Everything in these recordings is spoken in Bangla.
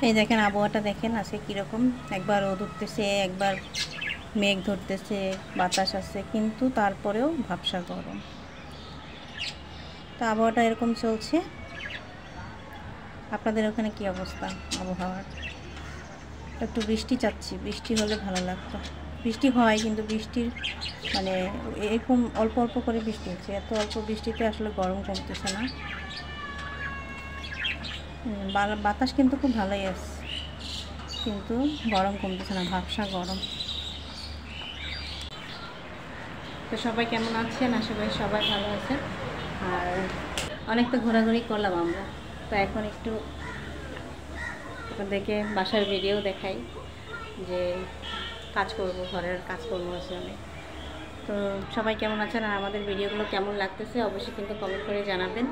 এই দেখেন আবহাওয়াটা দেখেন আজকে কীরকম, একবার রোদ উঠতেছে, একবার মেঘ ধরতেছে, বাতাস আছে, কিন্তু তারপরেও ভ্যাপসা গরম। তো আবহাওয়াটা এরকম চলছে। আপনাদের ওখানে কি অবস্থা আবহাওয়ার? একটু বৃষ্টি চাচ্ছি, বৃষ্টি হলে ভালো লাগতো। বৃষ্টি হয় কিন্তু বৃষ্টির মানে এরকম অল্প অল্প করে বৃষ্টি হচ্ছে, এত অল্প বৃষ্টিতে আসলে গরম কমতেছে না। বাতাস কিন্তু খুব ভালোই আছে, কিন্তু গরম কমতেছে না, ভ্যাপসা গরম। তো সবাই কেমন আছেন? আশা করি সবাই ভালো আছেন। আর অনেক তো ঘোরাঘুরি করলাম আমরা, তো এখন একটু আপনাদেরকে বাসার ভিডিও দেখাই, যে কাজ করব, ঘরের কাজকর্ম আছে অনেক। তো সবাই কেমন আছেন আর আমাদের ভিডিওগুলো কেমন লাগতেছে অবশ্যই কিন্তু কমেন্ট করে জানাবেন।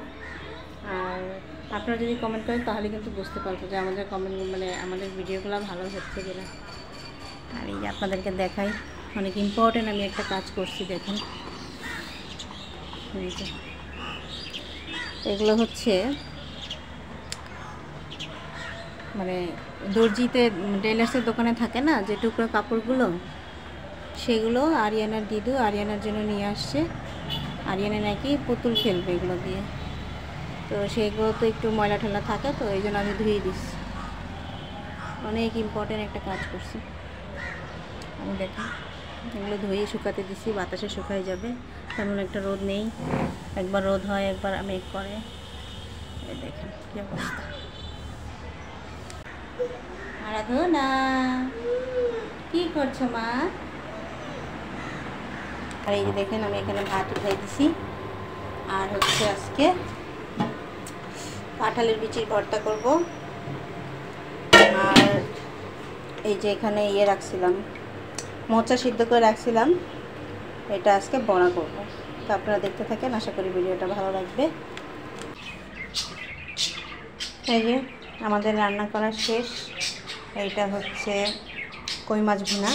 আর আপনারা যদি কমেন্ট করেন তাহলে কিন্তু বুঝতে পারবো যে আমাদের কমেন্ট মানে আমাদের ভিডিওগুলো ভালো হচ্ছে কিনা। আর এই যে আপনাদেরকে দেখাই, অনেক ইম্পর্টেন্ট আমি একটা কাজ করছি, দেখুন। এগুলো হচ্ছে মানে দর্জিতে টেলার্সের দোকানে থাকে না যে টুকরো কাপড়গুলো, সেগুলো আরিয়ানার দিদু আরিয়ানার জন্য নিয়ে আসছে। আরিয়ানা নাকি পুতুল খেলবে এগুলো দিয়ে, তো সেগুলো তো একটু ময়লা ঠেলা থাকে, তো এই জন্য আমি ধুয়ে দিচ্ছি। অনেক ইম্পর্টেন্ট একটা কাজ করছি আমি, দেখুন। এগুলো ধুয়ে শুকাতে দিছি, বাতাসে শুকাই যাবে, তেমন একটা রোদ নেই, একবার রোদ হয় একবার মেঘ করে। এই দেখেন কি অবস্থা। আরাধনা কি করছো মা? আর এই যে দেখেন আমি এখানে ভাত উঠাই দিছি, আর হচ্ছে আজকে কাঁঠালের বিচির ভর্তা করব। আর এই যে এখানে ইয়ে রাখছিলাম, মোচা সিদ্ধ করে রাখছিলাম, এটা আজকে বড়া করব। তো আপনারা দেখতে থাকেন, আশা করি ভিডিওটা ভালো লাগবে। এই যে আমাদের রান্না করা শেষ। এইটা হচ্ছে কই মাছ ভুনা,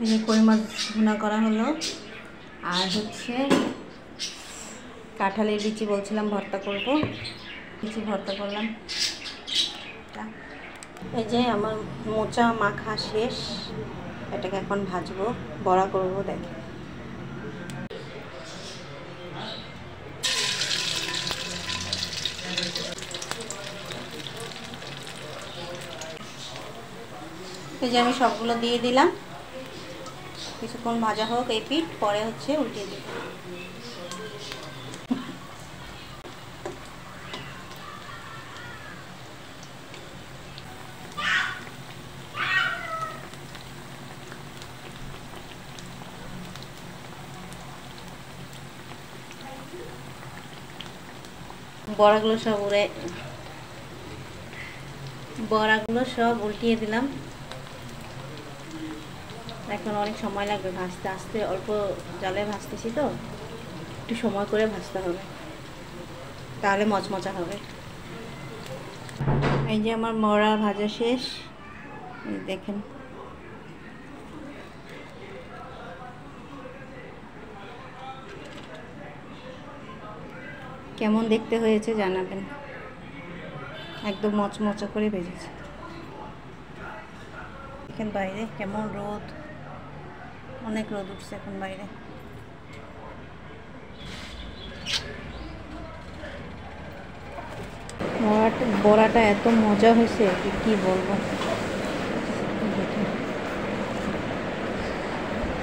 এই যে কই মাছ ভুনা করা হলো। আর হচ্ছে কাঁঠালের বিচি বলছিলাম ভর্তা করব, বিচি ভর্তা করলাম। এই যে আমার মোচা মাখা শেষ, এটাকে এখন ভাজবো, বড়া করব। দেখেন এই যে আমি সবগুলো দিয়ে দিলাম, কিছুক্ষণ ভাজা হোক এই পিঠ, পরে হচ্ছে উল্টিয়ে দিব। বড়াগুলো সব উল্টিয়ে দিলাম। এখন অনেক সময় লাগবে ভাজতে, আস্তে অল্প জালে ভাজতেছি, তো একটু সময় করে ভাজতে হবে, তাহলে মচমচা হবে। এই যে আমার বড়া ভাজা শেষ, দেখেন। কেমন দেখতে হয়েছে জানাবেন, একদম মচমচা করে ভেজেছে। দেখেন বাইরে কেমন রোদ, অনেক রোদ উঠছে এখন বাইরে। বড়াটা এত মজা হয়েছে কি বলবো,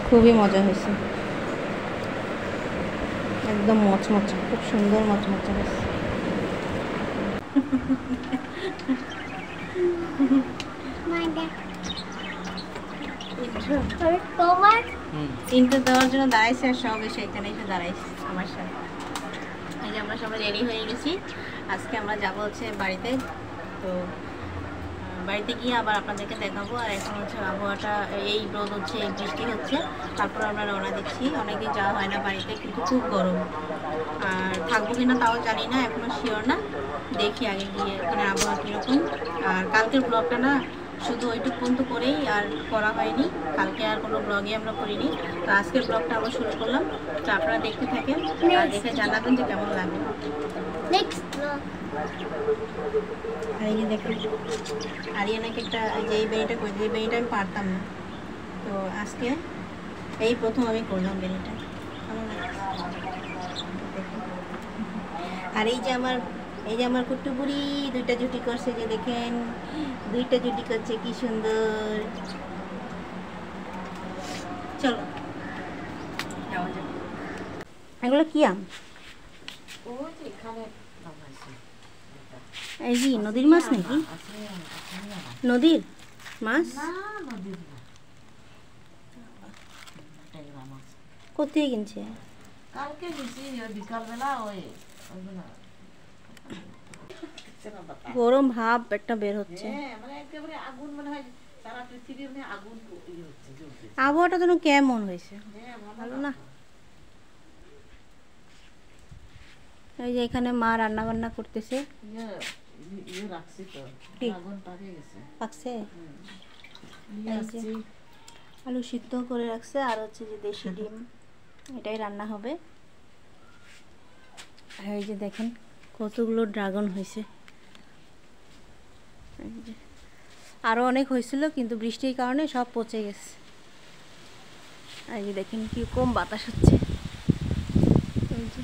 খুবই মজা হয়েছে, একদম মচমচা, খুব সুন্দর মচমচা হয়েছে। ইন্টার দেওয়ার জন্য দাঁড়াইছে, আর সব এসে এখানে এসে দাঁড়াইছে আমার সাথে। এই যে আমরা সবাই রেডি হয়ে গেছি, আজকে আমরা যাবো হচ্ছে বাড়িতে। তো বাড়িতে গিয়ে আবার আপনাদেরকে দেখাবো। আর এখন হচ্ছে আবহাওয়াটা এই রোদ হচ্ছে, এই বৃষ্টি হচ্ছে, তারপর আমরা রওনা দিচ্ছি। অনেকদিন যাওয়া হয় না বাড়িতে, কিন্তু খুব গরম, আর থাকবো কিনা তাও জানি না, এখনও শিওর না। দেখি আগে গিয়ে এখানে আবহাওয়া কীরকম। আর কালকের ব্লগটা না শুধু ওইটুকু পর্যন্ত করেই আর করা হয়নি। কালকে আর কোনো ব্লগই আমরা করিনি। তো আজকের ব্লগটা আবার শুরু করলাম। তো আপনারা দেখতে থাকেন আর দেখে জানাবেন যে কেমন লাগে। আর এই যে দেখুন আরিয়ানাকে একটা যে এই বেড়িটা করে, যে বেড়িটা আমি পারতাম না, তো আজকে এই প্রথম আমি করলাম বেড়িটা। আর এই যে আমার কুট্টু বুড়ি দুইটা জুটি করছে, যে দেখেন দুইটা জুটি করছে, কি সুন্দর। চলো যাওয়া যাক। এগুলো কি আম? এই যে নদীর মাছ নাকি? নদীর মাছ? কোথায় কিনছে? কালকে বিকালবেলা গরম ভাব একটা বের হচ্ছে। আবহাওয়াটা যেন কেমন হয়েছে, ভালো না। এই যে এখানে মা রান্না বান্না করতেছে। পাকছে, আলু সিদ্ধ করে রাখছে, আর হচ্ছে যে দেশি ডিম, এটাই রান্না হবে। আর এই যে দেখেন কতগুলো ড্রাগন হয়েছে। আরো অনেক হয়েছিল, কিন্তু বৃষ্টির কারণে সব পচে গেছে। এই যে দেখেন কি কম বাতাস হচ্ছে। এই যে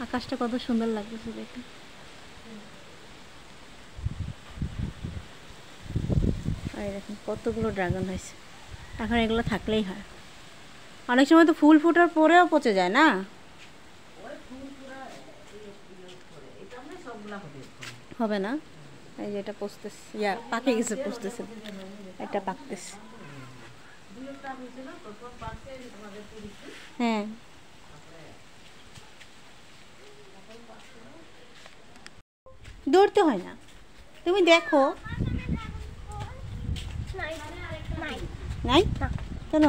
আকাশটা কত সুন্দর লাগতেছে দেখেন। এই দেখেন কতগুলো ড্রাগন হয়েছে। এখন এগুলো থাকলেই হয়। অনেক সময় তো ফুল ফোটার পরেও পচে যায় না? হবে না। এই যে এটা পচতেছে, পাকে গেছে, পচতেছে, এটা পাকতেছে। হ্যাঁ, দৌড়তে হয় না, তুমি দেখো। নাই কেন?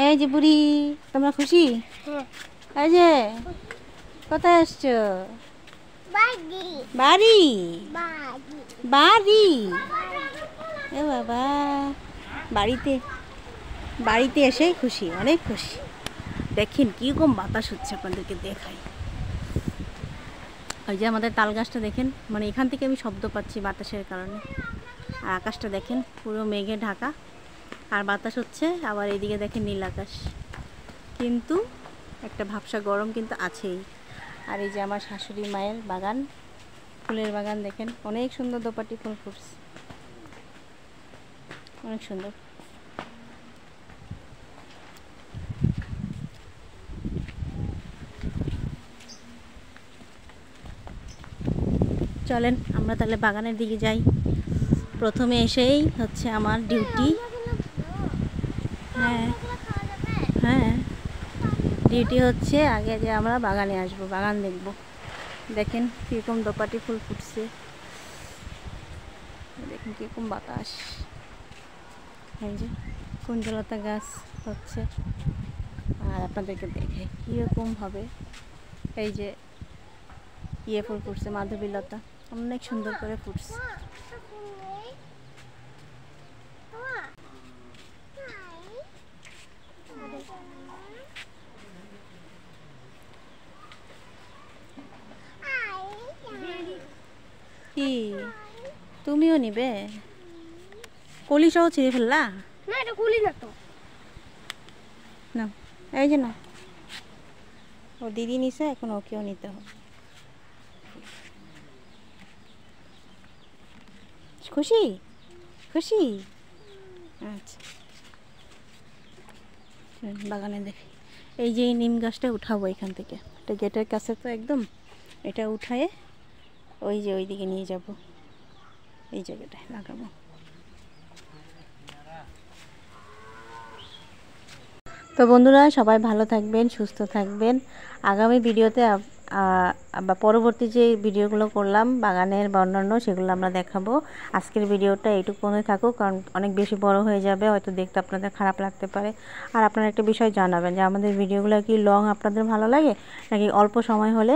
এই যে বুড়ি, তোমরা খুশি? এই যে কোথায় আসছো? বাড়ি বাড়ি। এ বাবা, বাড়িতে এসেই খুশি, অনেক খুশি। দেখেন কিরকম বাতাস হচ্ছে, আপনাদেরকে দেখাই। ওই যে আমাদের তাল গাছটা দেখেন, মানে এখান থেকে আমি শব্দ পাচ্ছি বাতাসের কারণে। আর আকাশটা দেখেন পুরো মেঘে ঢাকা, আর বাতাস হচ্ছে। আবার এইদিকে দেখেন নীল আকাশ, কিন্তু একটা ভাবসা গরম কিন্তু আছেই। আর এই যে আমার শাশুড়ি মায়ের বাগান, ফুলের বাগান দেখেন, অনেক সুন্দর দোপাটি ফুল ফুটছে, অনেক সুন্দর। চলেন আমরা তাহলে বাগানের দিকে যাই। প্রথমে এসেই হচ্ছে আমার ডিউটি। হ্যাঁ, ডিউটি হচ্ছে আগে যে আমরা বাগানে আসবো, বাগান দেখব। দেখেন কীরকম দোপাটি ফুল ফুটছে, দেখেন কীরকম বাতাস। এই যে কুঞ্জলতা গাছ হচ্ছে, আর আপনাদেরকে দেখে কীরকম হবে। এই যে ফুল ফুটছে, মাধবীলতা, অনেক সুন্দর করে ফুটছে। কি তুমিও নিবে? কলি সহ ছিঁড়ে ফেললা? না, এটা কলি না তো। না, এই যে না, ও দিদি নিছে, এখন ওকেও নিতে হবে। খুশি খুশি? আচ্ছা, বাগানে দেখি। এই যে নিম গাছটা উঠাবো এখান থেকে, এটা গেটের কাছে তো একদম, এটা উঠায়ে ওই যে ওই দিকে নিয়ে যাব, এই জায়গাটায় লাগাবো। তো বন্ধুরা সবাই ভালো থাকবেন, সুস্থ থাকবেন। আগামী ভিডিওতে বা পরবর্তী যে ভিডিওগুলো করলাম বাগানের বা অন্যান্য, সেগুলো আমরা দেখাবো। আজকের ভিডিওটা এইটুকু থাকুক, কারণ অনেক বেশি বড় হয়ে যাবে, হয়তো দেখতে আপনাদের খারাপ লাগতে পারে। আর আপনারা একটা বিষয় জানাবেন যে আমাদের ভিডিওগুলো কি লং আপনাদের ভালো লাগে নাকি অল্প সময় হলে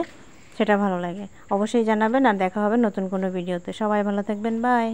সেটা ভালো লাগে, অবশ্যই জানাবেন। আর দেখা হবে নতুন কোনো ভিডিওতে। সবাই ভালো থাকবেন, বাই।